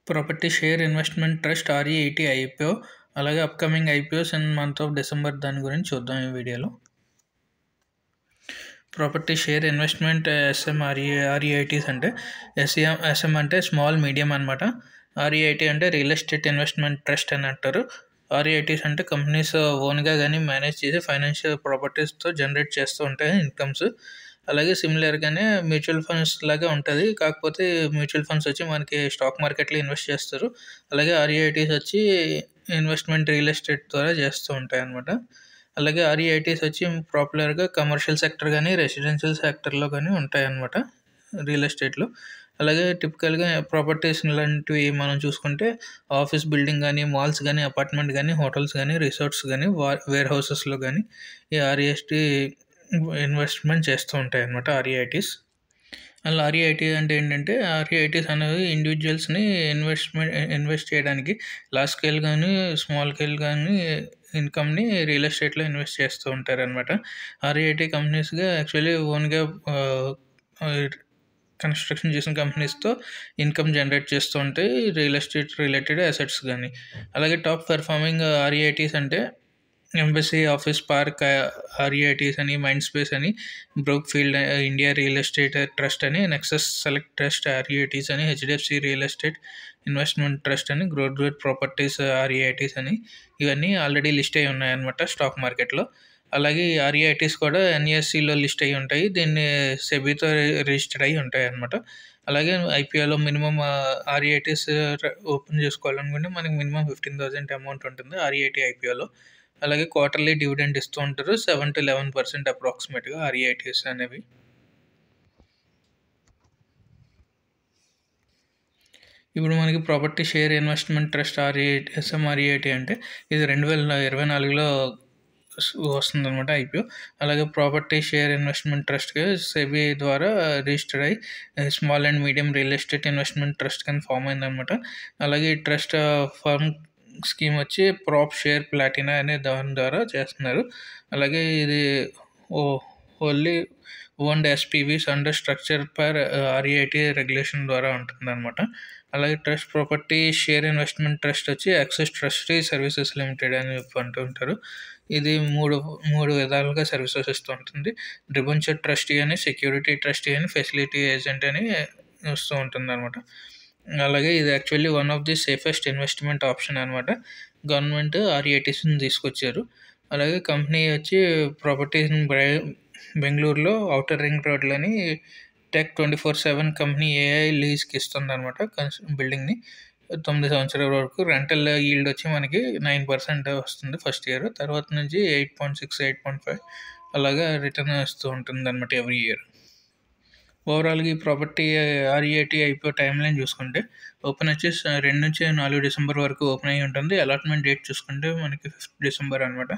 Property share investment trust REIT IPO అలాగే upcoming IPOs in month of December దాని గురించి చూద్దాం ఈ వీడియోలో. ప్రాపర్టీ షేర్ ఇన్వెస్ట్మెంట్ REITs అంటే SM అంటే స్మాల్ మీడియం అనమాట. REIT అంటే రియల్ ఎస్టేట్ ఇన్వెస్ట్మెంట్ ట్రస్ట్ అని అంటారు. REITs అంటే కంపెనీస్ ఓన్గా కానీ మేనేజ్ చేసి ఫైనాన్షియల్ ప్రాపర్టీస్తో జనరేట్ చేస్తూ ఉంటాయి ఇన్కమ్స్. అలాగే సిమిలర్గానే మ్యూచువల్ ఫండ్స్ లాగే ఉంటుంది, కాకపోతే మ్యూచువల్ ఫండ్స్ వచ్చి మనకి స్టాక్ మార్కెట్లో ఇన్వెస్ట్ చేస్తారు. అలాగే REITs వచ్చి ఇన్వెస్ట్మెంట్ రియల్ ఎస్టేట్ ద్వారా చేస్తూ ఉంటాయి అన్నమాట. అలాగే REITs వచ్చి పాపులర్గా కమర్షియల్ సెక్టర్ కానీ రెసిడెన్షియల్ సెక్టర్లో కానీ ఉంటాయి అన్నమాట రియల్ ఎస్టేట్లో. అలాగే టిపికల్గా ప్రాపర్టీస్ లాంటివి మనం చూసుకుంటే ఆఫీస్ బిల్డింగ్ కానీ, మాల్స్ కానీ, అపార్ట్మెంట్ కానీ, హోటల్స్ కానీ, రిసార్ట్స్ కానీ, వేర్ హౌసెస్లో కానీ ఈ REIT ఇన్వెస్ట్మెంట్ చేస్తూ ఉంటాయి అన్నమాట REITs. అలా REIT అంటే ఏంటంటే REITs అనేవి ఇండివిజువల్స్ని ఇన్వెస్ట్ చేయడానికి లార్జ్ స్కేల్ కానీ స్మాల్ స్కేల్ కానీ ఇన్కమ్ని రియల్ ఎస్టేట్లో ఇన్వెస్ట్ చేస్తూ ఉంటారు అనమాట. REIT కంపెనీస్గా యాక్చువల్లీ ఓన్గా కన్స్ట్రక్షన్ చేసిన కంపెనీస్తో ఇన్కమ్ జనరేట్ చేస్తూ ఉంటాయి రియల్ ఎస్టేట్ రిలేటెడ్ అసెట్స్ కానీ. అలాగే టాప్ పెర్ఫార్మింగ్ REITs అంటే ఎంబసీ ఆఫీస్ పార్క్ REITs అని, మైండ్ స్పేస్ అని, Brookfield India real estate trust అని, నెక్సస్ సెలెక్ట్ ట్రస్ట్ REITs అని, HDFC real estate investment trust అని, గ్రోత్ ప్రాపర్టీస్ REITs అని, ఇవన్నీ ఆల్రెడీ లిస్ట్ అయి ఉన్నాయన్నమాట స్టాక్ మార్కెట్లో. అలాగే ఈ REITs కూడా NSEలో లిస్ట్ అయి ఉంటాయి, దీన్ని సెబీతో రిజిస్టర్ అయి ఉంటాయి అన్నమాట. అలాగే IPOలో మినిమం REITs ఓపెన్ చేసుకోవాలనుకుంటే మనకి మినిమం 15,000 అమౌంట్ ఉంటుంది REIT IPOలో. అలాగే క్వార్టర్లీ డివిడెండ్ ఇస్తూ ఉంటారు 7 to 11% అప్రాక్సిమేట్గా REITs అనేవి. ఇప్పుడు మనకి property share investment trust REIT అంటే ఇది 2024లో వస్తుందన్నమాట IPO. అలాగే ప్రాపర్టీ షేర్ ఇన్వెస్ట్మెంట్ ట్రస్ట్గా సెబీ ద్వారా రిజిస్టర్ అయ్యి small and medium real estate investment trust కింద ఫామ్ అయిందనమాట. అలాగే ఈ ట్రస్ట్ ఫర్మ్ స్కీమ్ వచ్చి ప్రాప్ షేర్ ప్లాటినా అనే దాని ద్వారా చేస్తున్నారు. అలాగే ఇది only owned SPVs under structure per REIT regulation ద్వారా ఉంటుందన్నమాట. అలాగే trust property share investment trust వచ్చి యాక్సెస్ ట్రస్టీ సర్వీసెస్ లిమిటెడ్ అని అంటూ ఉంటారు. ఇది మూడు విధాలుగా సర్వీసెస్ ఇస్తూ ఉంటుంది. డిబెంచర్ ట్రస్టీ అని, సెక్యూరిటీ ట్రస్టీ అని, ఫెసిలిటీ ఏజెంట్ అని వస్తూ ఉంటుంది అనమాట. అలాగే ఇది actually one of the safest investment option అనమాట. గవర్నమెంట్ REITsని తీసుకొచ్చారు. అలాగే కంపెనీ వచ్చి ప్రాపర్టీస్ బెంగళూరులో ఔటర్ రింగ్ రోడ్లోని టెక్ 24/7 కంపెనీ AI లీజ్కి ఇస్తుంది అనమాట బిల్డింగ్ని. 9 సంవత్సరాల వరకు రెంటల్ ఈల్డ్ వచ్చి మనకి 9% వస్తుంది ఫస్ట్ ఇయర్. తర్వాత నుంచి 8.6, 8.5 అలాగా రిటర్న్ వస్తూ ఉంటుంది అనమాట ఎవ్రీ ఇయర్. ఓవరాల్గా ఈ property REIT IPO time line చూసుకుంటే ఓపెన్ వచ్చి 2 నుంచి 4 డిసెంబర్ వరకు ఓపెన్ అయ్యి ఉంటుంది. అలాట్మెంట్ డేట్ చూసుకుంటే మనకి 5th డిసెంబర్ అనమాట.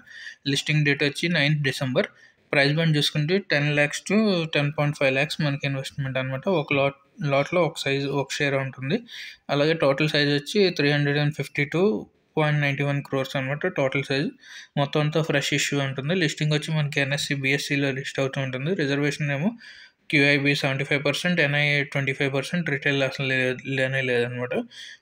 లిస్టింగ్ డేట్ వచ్చి 9th డిసెంబర్. ప్రైస్ బాండ్ చూసుకుంటే 10 lakhs to 10.5 lakhs మనకి ఇన్వెస్ట్మెంట్ అనమాట. ఒక లాట్లో ఒక షేర్ ఉంటుంది. అలాగే టోటల్ సైజ్ వచ్చి 352.91 crores అనమాట టోటల్ సైజ్. మొత్తం అంతా ఫ్రెష్ ఇష్యూ ఉంటుంది. లిస్టింగ్ వచ్చి మనకి NSE BSEలో లిస్ట్ అవుతూ ఉంటుంది. రిజర్వేషన్ ఏమో QIB 75%, NI 25%, రిటైల్ అసలు లేదనమాట.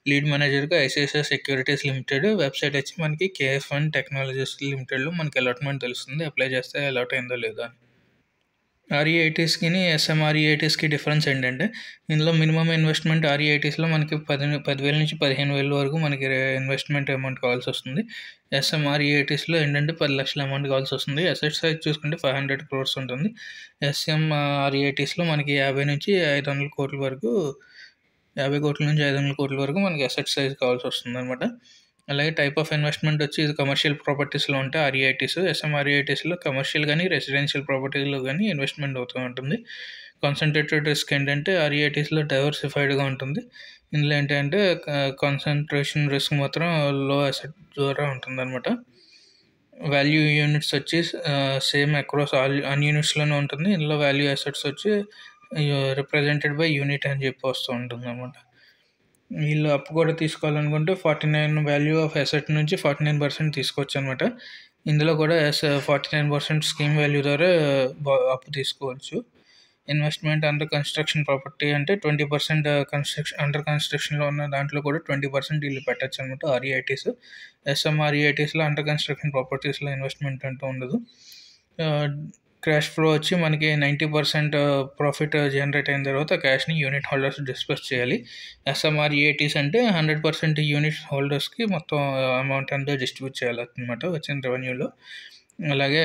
లీడ్ మేనేజర్గా ICICI సెక్యూరిటీస్ లిమిటెడ్. వెబ్సైట్ వచ్చి మనకి KF1 టెక్నాలజీస్ లిమిటెడ్లో మనకి అలాట్మెంట్ తెలుస్తుంది, అప్లై చేస్తే అలాట్ అయిందో లేదో అని. REITsకి SM REITsకి డిఫరెన్స్ ఏంటంటే ఇందులో మినిమం ఇన్వెస్ట్మెంట్ REITsలో మనకి 10,000 నుంచి 15,000 వరకు మనకి ఇన్వెస్ట్మెంట్ అమౌంట్ కావాల్సి వస్తుంది. SM REITsలో ఏంటంటే 10 లక్షల అమౌంట్ కావాల్సి వస్తుంది. అసెట్ సైజ్ చూసుకుంటే 500 crores ఉంటుంది. SM REITsలో మనకి 50 నుంచి 500 కోట్ల వరకు 50 కోట్ల నుంచి 500 కోట్ల వరకు మనకి అసెట్ సైజ్ కావాల్సి వస్తుంది అనమాట. అలాగే టైప్ ఆఫ్ ఇన్వెస్ట్మెంట్ వచ్చి ఇది కమర్షియల్ ప్రాపర్టీస్లో ఉంటాయి REITs. SM REITsలో కమర్షియల్ కానీ రెసిడెన్షియల్ ప్రాపర్టీస్లో కానీ ఇన్వెస్ట్మెంట్ అవుతూ ఉంటుంది. కాన్సన్ట్రేటెడ్ రిస్క్ ఏంటంటే REITsలో డైవర్సిఫైడ్గా ఉంటుంది. ఇందులో ఏంటంటే కాన్సన్ట్రేషన్ రిస్క్ మాత్రం లో అసెట్ ద్వారా ఉంటుంది అనమాట. వాల్యూ యూనిట్స్ వచ్చి సేమ్ అక్రాస్ అన్ యూనిట్స్లోనే ఉంటుంది. ఇందులో వాల్యూ అసెట్స్ వచ్చి రిప్రజెంటెడ్ బై యూనిట్ అని చెప్పి వస్తూ ఉంటుంది అనమాట. వీళ్ళు అప్పు కూడా తీసుకోవాలనుకుంటే 49 వాల్యూ ఆఫ్ అసెట్ నుంచి 49% తీసుకోవచ్చు అనమాట. ఇందులో కూడా 49% స్కీమ్ వాల్యూ ద్వారా అప్పు తీసుకోవచ్చు. ఇన్వెస్ట్మెంట్ అండర్ కన్స్ట్రక్షన్ ప్రాపర్టీ అంటే 20% అండర్ కన్స్ట్రక్షన్లో ఉన్న దాంట్లో కూడా 20% వీళ్ళు పెట్టచ్చు అనమాట ఆర్ఈఐటీస్. ఎస్ఎంఆర్ఈఐటీస్లో అండర్ కన్స్ట్రక్షన్ ప్రాపర్టీస్లో ఇన్వెస్ట్మెంట్ అంటూ ఉండదు. క్యాష్ ఫ్లో వచ్చి మనకి 90% ప్రాఫిట్ జనరేట్ అయిన తర్వాత క్యాష్ని యూనిట్ హోల్డర్స్ డిస్పర్స్ చేయాలి. ఎస్ఎంఆర్ఈఐటీస్ అంటే 100% యూనిట్ హోల్డర్స్కి మొత్తం అమౌంట్ అంతా డిస్ట్రిబ్యూట్ చేయాలన్నమాట వచ్చిన రెవెన్యూలో. అలాగే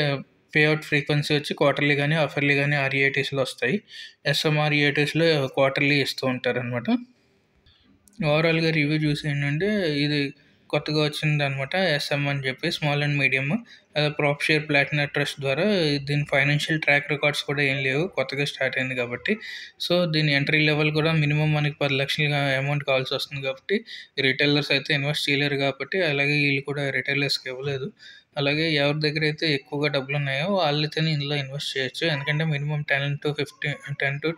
పేఅవుట్ ఫ్రీక్వెన్సీ వచ్చి క్వార్టర్లీ కానీ హాఫర్లీ కానీ ఆర్ఈఐటీస్లో వస్తాయి. ఎస్ఎంఆర్ఈఐటీస్లో క్వార్టర్లీ ఇస్తూ ఉంటారనమాట. ఓవరాల్గా రివ్యూ చూసి ఏంటంటే ఇది కొత్తగా వచ్చిందనమాట ఎస్ఎం అని చెప్పి small and medium. Prop share Platina trust ద్వారా దీని ఫైనాన్షియల్ ట్రాక్ రికార్డ్స్ కూడా ఏం లేవు, కొత్తగా స్టార్ట్ అయింది కాబట్టి. సో దీని ఎంట్రీ లెవెల్ కూడా మినిమం మనకి 10 లక్షలుగా అమౌంట్ కావాల్సి వస్తుంది కాబట్టి రిటైలర్స్ అయితే ఇన్వెస్ట్ చేయలేరు కాబట్టి, అలాగే వీళ్ళు కూడా రిటైలర్స్కి ఇవ్వలేదు. అలాగే ఎవరి దగ్గర అయితే ఎక్కువగా డబ్బులు ఉన్నాయో వాళ్ళైతేనే ఇందులో ఇన్వెస్ట్ చేయొచ్చు, ఎందుకంటే మినిమం 10 to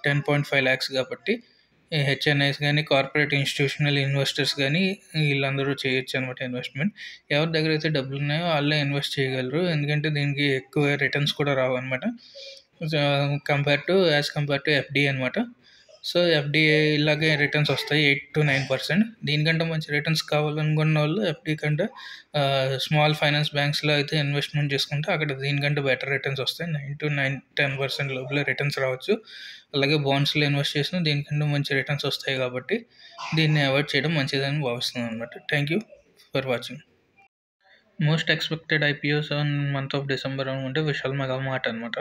10.5 lakhs కాబట్టి హెచ్ఎన్ఐస్ కానీ కార్పొరేట్ ఇన్స్టిట్యూషనల్ ఇన్వెస్టర్స్ కానీ వీళ్ళందరూ చేయొచ్చు అనమాట ఇన్వెస్ట్మెంట్. ఎవరి దగ్గర అయితే డబ్బులు ఉన్నాయో వాళ్ళే ఇన్వెస్ట్ చేయగలరు, ఎందుకంటే దీనికి ఎక్కువ రిటర్న్స్ కూడా రావు అనమాట కంపేర్ టు ఎఫ్డి అనమాట. సో ఎఫ్డిఏ ఇలాగే రిటర్న్స్ వస్తాయి 8 to 9%. దీనికంటే మంచి రిటర్న్స్ కావాలనుకున్న వాళ్ళు ఎఫ్డి కంటే స్మాల్ ఫైనాన్స్ బ్యాంక్స్లో అయితే ఇన్వెస్ట్మెంట్ చేసుకుంటే అక్కడ దీనికంటే బెటర్ రిటర్న్స్ వస్తాయి. 9 to 10% లోపల రిటర్న్స్ రావచ్చు. అలాగే బాండ్స్లో ఇన్వెస్ట్ చేసిన దీనికంటే మంచి రిటర్న్స్ వస్తాయి కాబట్టి దీన్ని అవాయిడ్ చేయడం మంచిదని భావిస్తున్నాను అనమాట. Thank you for watching. Most expected IPOs month of December అనుకుంటే విశాల్ మెగా మార్ట్ అనమాట.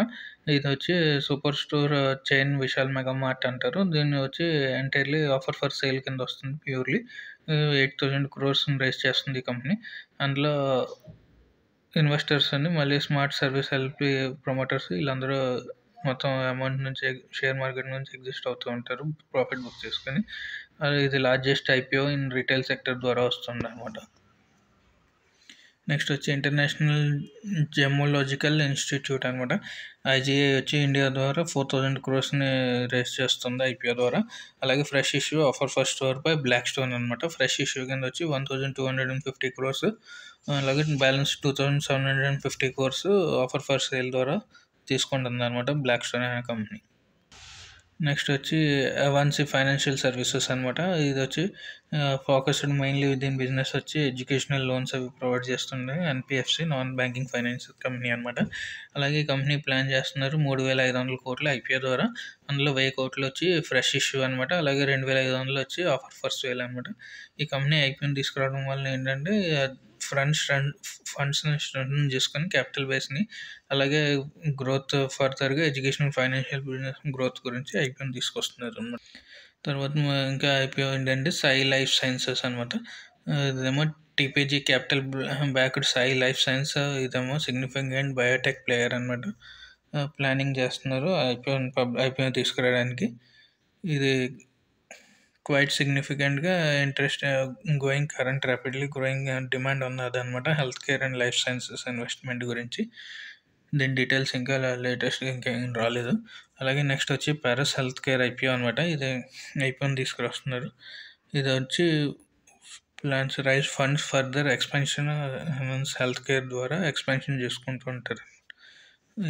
ఇది వచ్చి super store chain Vishal mega mart అంటారు. దీన్ని వచ్చి ఎంటైర్లీ ఆఫర్ ఫర్ సేల్ కింద వస్తుంది. ప్యూర్లీ 8,000 crores రైజ్ చేస్తుంది ఈ కంపెనీ. అందులో ఇన్వెస్టర్స్ అని మళ్ళీ స్మార్ట్ సర్వీస్ ఎల్పి ప్రమోటర్స్ వీళ్ళందరూ మొత్తం అమౌంట్ నుంచి షేర్ మార్కెట్ నుంచి ఎగ్జిస్ట్ అవుతూ ఉంటారు ప్రాఫిట్ బుక్ చేసుకొని. ఇది largest IPO in retail sector ద్వారా వస్తుంది అనమాట. నెక్స్ట్ వచ్చి ఇంటర్నేషనల్ జెమోలాజికల్ ఇన్స్టిట్యూట్ అనమాట. ఐజీఐ వచ్చి ఇండియా ద్వారా 4,000 crores రేస్ చేస్తుంది ఐపీఓ ద్వారా. అలాగే fresh issue offer for store by Blackstone అనమాట. ఫ్రెష్ ఇష్యూ కింద వచ్చి 1,250 crores, అలాగే balance 2,750 crores offer for sale ద్వారా తీసుకుంటుంది అనమాట బ్లాక్ స్టోన్ అనే కంపెనీ. నెక్స్ట్ వచ్చి అవాన్సీ ఫైనాన్షియల్ సర్వీసెస్ అనమాట. ఇది వచ్చి ఫోకస్డ్ మెయిన్లీ దీని బిజినెస్ వచ్చి ఎడ్యుకేషనల్ లోన్స్ అవి ప్రొవైడ్ చేస్తుంది. ఎన్పిఎఫ్సి నాన్ బ్యాంకింగ్ ఫైనాన్స్ కంపెనీ అనమాట. అలాగే ఈ కంపెనీ ప్లాన్ చేస్తున్నారు 3,500 crores ఐపీఓ ద్వారా. అందులో 1,000 crores వచ్చి ఫ్రెష్ ఇష్యూ అనమాట. అలాగే 2,500 వచ్చి ఆఫర్ ఫర్ సేల్ అనమాట. ఈ కంపెనీ ఐపీఓని తీసుకురావడం వల్ల ఏంటంటే ఫండ్స్ని స్ట్రెంథెన్ చేసుకొని క్యాపిటల్ బేస్ని, అలాగే గ్రోత్ ఫర్దర్గా ఎడ్యుకేషనల్ ఫైనాన్షియల్ బిజినెస్ గ్రోత్ గురించి ఐపీఓని తీసుకొస్తున్నారు అనమాట. తర్వాత ఇంకా ఐపీఓ ఏంటంటే సాయి లైఫ్ సైన్సెస్ అనమాట. ఇదేమో TPG capital backed Sai life science. ఇదేమో సిగ్నిఫికెంట్ బయోటెక్ ప్లేయర్ అనమాట. ప్లానింగ్ చేస్తున్నారు ఐపీఓ తీసుకురావడానికి. ఇది క్వైట్ సిగ్నిఫికెంట్గా interest current rapidly growing demand ఉన్నది అనమాట health care and life sciences investment గురించి. దీని డీటెయిల్స్ ఇంకా లేటెస్ట్ ఇంకేం రాలేదు. అలాగే నెక్స్ట్ వచ్చి పారస్ హెల్త్ కేర్ ఐపీఓ అనమాట. ఇది ఐపీఓని తీసుకురొస్తున్నారు. ఇది వచ్చి plans raise funds further expansion health care ద్వారా ఎక్స్పెన్షన్ చేసుకుంటూ ఉంటారు.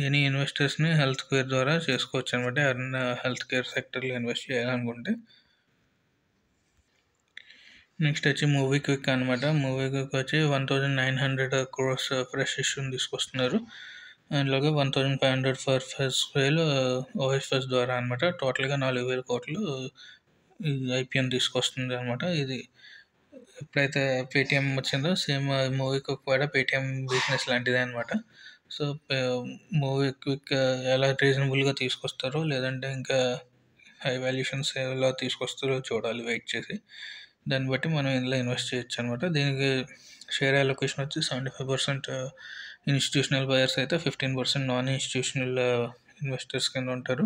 ఎనీ ఇన్వెస్టర్స్ని హెల్త్ కేర్ ద్వారా చేసుకోవచ్చు అనమాట ఎవరైనా హెల్త్ కేర్ సెక్టర్లో ఇన్వెస్ట్ చేయాలనుకుంటే. నెక్స్ట్ వచ్చి మూవీ క్విక్ అనమాట. మూవీ క్విక్ వచ్చి 1,900 crores ఫ్రెష్ ఇష్యూని తీసుకొస్తున్నారు. అందులోకి 1,500 ఫర్ ఫస్ట్ సేల్ ఓఎఫ్ఎస్ ద్వారా అనమాట. టోటల్గా 4,000 crores ఐపీఎన్ తీసుకొస్తుంది అనమాట. ఇది ఎప్పుడైతే పేటిఎం వచ్చిందో సేమ్ మూవీ క్విక్ కూడా పేటిఎం బిజినెస్ లాంటిదే అనమాట. సో మూవీ క్విక్ ఎలా రీజనబుల్గా తీసుకొస్తారో లేదంటే ఇంకా హై వాల్యుయేషన్స్ ఎలా తీసుకొస్తారో చూడాలి వెయిట్ చేసి. దాన్ని బట్టి మనం ఇందులో ఇన్వెస్ట్ చేయొచ్చు అనమాట. దీనికి షేర్ అలొకేషన్ వచ్చి 75% ఇన్స్టిట్యూషనల్ బయర్స్ అయితే 15% నాన్ ఇన్స్టిట్యూషనల్ ఇన్వెస్టర్స్ కింద ఉంటారు.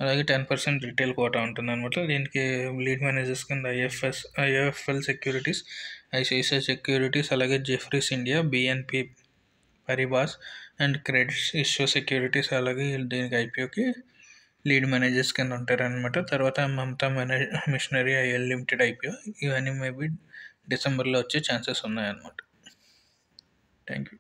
అలాగే 10% రిటైల్ కోటా ఉంటుంది అనమాట. దీనికి లీడ్ మేనేజర్స్ కింద ఐఎఫ్ఎల్ సెక్యూరిటీస్, ఐసిఐసిఐ సెక్యూరిటీస్, అలాగే Jefferies India, BNP Paribas and Credit Suisse Securities అలాగే దీనికి ఐపీఓకి లీడ్ మేనేజర్స్ కింద ఉంటారనమాట. తర్వాత Mamata machinery IL limited IPO. ఇవన్నీ మేబీ డిసెంబర్లో వచ్చే ఛాన్సెస్ ఉన్నాయన్నమాట. Thank you.